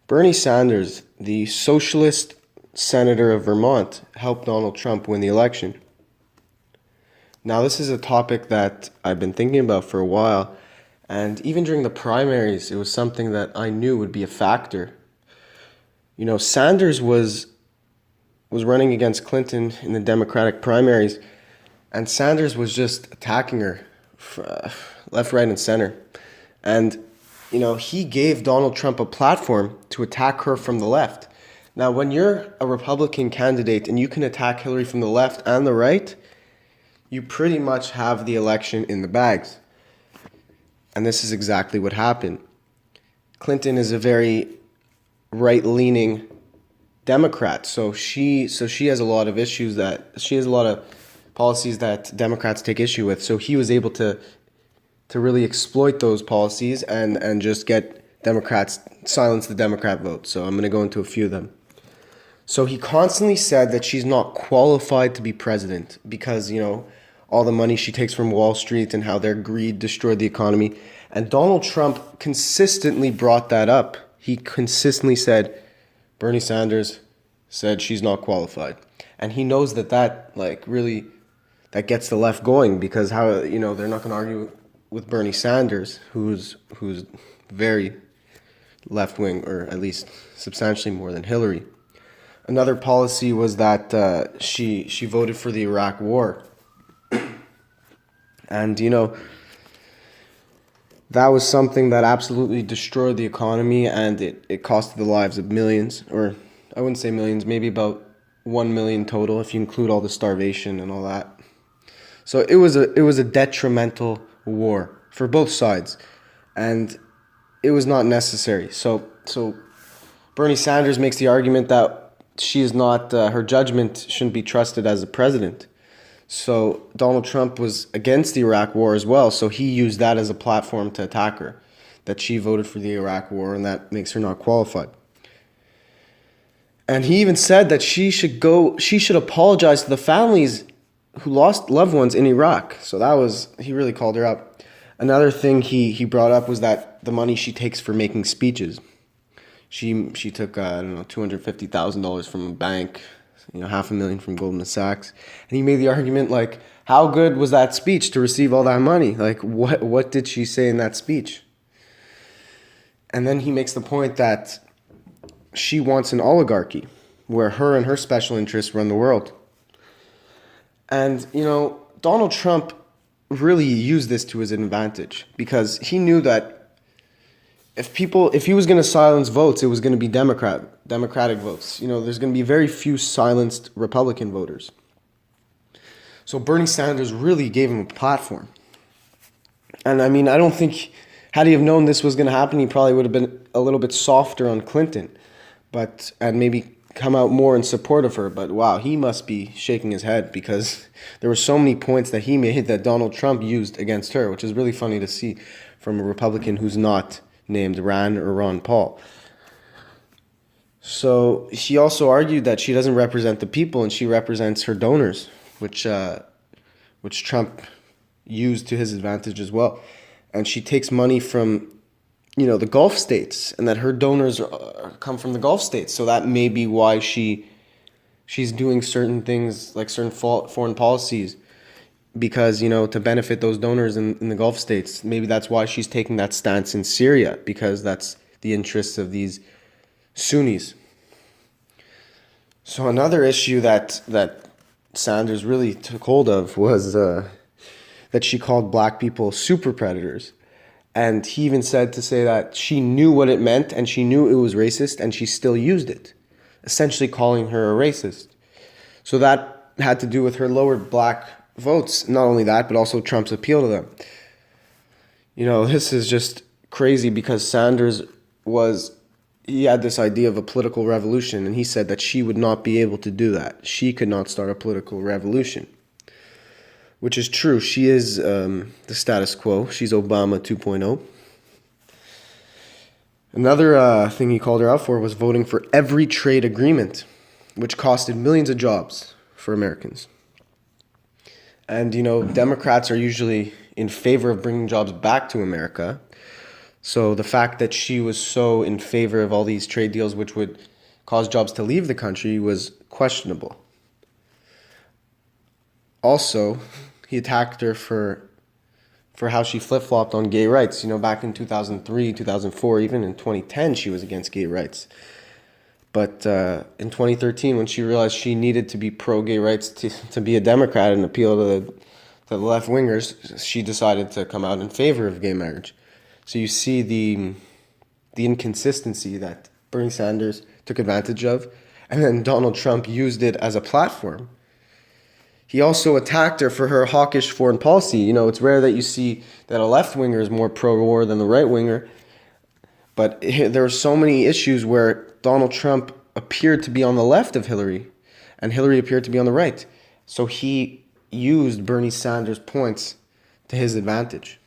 Bernie Sanders, the socialist senator of Vermont, helped Donald Trump win the election. Now, this is a topic that I've been thinking about for a while, and even during the primaries, it was something that I knew would be a factor. Sanders was running against Clinton in the Democratic primaries, and Sanders was just attacking her left, right, and center. And he gave Donald Trump a platform to attack her from the left. Now, when you're a Republican candidate and you can attack Hillary from the left and the right, you pretty much have the election in the bags. And this is exactly what happened. Clinton is a very right-leaning Democrat, so she has a lot of issues she has a lot of policies that Democrats take issue with. So he was able to really exploit those policies and just get Democrats, silence the Democrat vote. So I'm going to go into a few of them. So he constantly said that she's not qualified to be president because, all the money she takes from Wall Street and how their greed destroyed the economy. And Donald Trump consistently brought that up. He consistently said, Bernie Sanders said she's not qualified. And he knows that really gets the left going, because how, they're not going to argue with Bernie Sanders, who's very left-wing, or at least substantially more than Hillary. Another policy was that she voted for the Iraq War. And, that was something that absolutely destroyed the economy, and it costed the lives of millions, or I wouldn't say millions, maybe about 1 million total if you include all the starvation and all that. So it was a detrimental war for both sides, and it was not necessary. So Bernie Sanders makes the argument that she is not, her judgment shouldn't be trusted as a president. So Donald Trump was against the Iraq War as well, so he used that as a platform to attack her, that she voted for the Iraq War and that makes her not qualified. And he even said that she should apologize to the families who lost loved ones in Iraq. So he really called her out. Another thing he brought up was that the money she takes for making speeches. She took $250,000 from a bank, $500,000 from Goldman Sachs, and he made the argument like, how good was that speech to receive all that money? Like, what did she say in that speech? And then he makes the point that she wants an oligarchy where her and her special interests run the world. And Donald Trump really used this to his advantage, because he knew that if he was going to silence votes, it was going to be Democratic votes. There's going to be very few silenced Republican voters. So Bernie Sanders really gave him a platform. And I don't think, had he have known this was going to happen, he probably would have been a little bit softer on Clinton, and maybe come out more in support of her. But wow, he must be shaking his head, because there were so many points that he made that Donald Trump used against her, which is really funny to see from a Republican who's not named Rand or Ron Paul. So she also argued that she doesn't represent the people and she represents her donors, which Trump used to his advantage as well. And she takes money from, the Gulf states, and that her donors come from the Gulf states. So that may be why she's doing certain things, like certain foreign policies, because, to benefit those donors in the Gulf states. Maybe that's why she's taking that stance in Syria, because that's the interests of these Sunnis. So another issue that Sanders really took hold of was that she called black people super predators. And he even said that she knew what it meant and she knew it was racist, and she still used it, essentially calling her a racist. So that had to do with her lowered black votes. Not only that, but also Trump's appeal to them. This is just crazy, because Sanders he had this idea of a political revolution, and he said that she would not be able to do that. She could not start a political revolution, which is true. She is the status quo. She's Obama 2.0. Another thing he called her out for was voting for every trade agreement, which costed millions of jobs for Americans. And, Democrats are usually in favor of bringing jobs back to America. So the fact that she was so in favor of all these trade deals, which would cause jobs to leave the country, was questionable. Also, he attacked her for how she flip-flopped on gay rights. You know, back in 2003, 2004, even in 2010, she was against gay rights. But in 2013, when she realized she needed to be pro-gay rights to be a Democrat and appeal to the left-wingers, she decided to come out in favor of gay marriage. So you see the inconsistency that Bernie Sanders took advantage of, and then Donald Trump used it as a platform. He also attacked her for her hawkish foreign policy. You know, it's rare that you see that a left-winger is more pro-war than the right-winger. But there are so many issues where Donald Trump appeared to be on the left of Hillary, and Hillary appeared to be on the right. So he used Bernie Sanders' points to his advantage.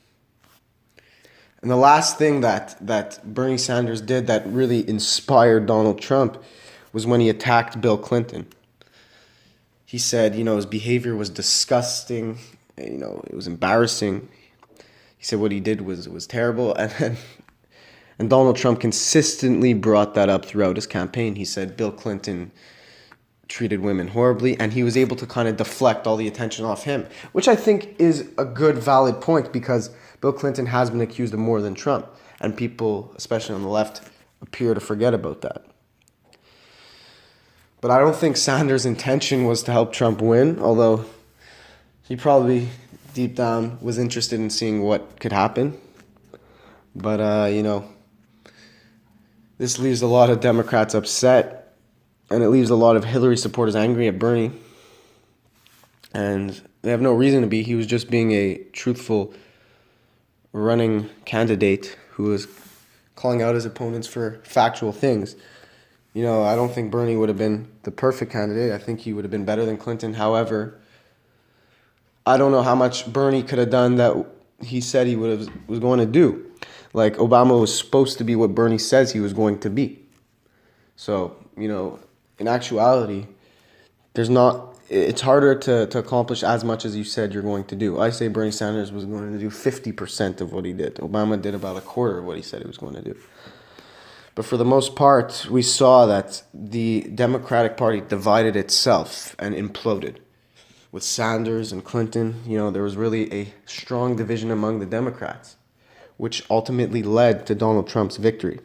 And the last thing that Bernie Sanders did that really inspired Donald Trump was when he attacked Bill Clinton. He said, you know, his behavior was disgusting. You know, it was embarrassing. He said what he did was terrible. And Donald Trump consistently brought that up throughout his campaign. He said Bill Clinton treated women horribly, and he was able to kind of deflect all the attention off him, which I think is a good, valid point, because Bill Clinton has been accused of more than Trump, and people, especially on the left, appear to forget about that. But I don't think Sanders' intention was to help Trump win, although he probably deep down was interested in seeing what could happen. But, you know, this leaves a lot of Democrats upset, and it leaves a lot of Hillary supporters angry at Bernie. And they have no reason to be. He was just being a truthful running candidate who was calling out his opponents for factual things. You know, I don't think Bernie would have been the perfect candidate. I think he would have been better than Clinton. However, I don't know how much Bernie could have done that he said he was going to do. Like, Obama was supposed to be what Bernie says he was going to be. So, you know, in actuality, it's harder to accomplish as much as you said you're going to do. I say Bernie Sanders was going to do 50% of what he did. Obama did about a quarter of what he said he was going to do. But for the most part, we saw that the Democratic Party divided itself and imploded. With Sanders and Clinton, you know, there was really a strong division among the Democrats, which ultimately led to Donald Trump's victory.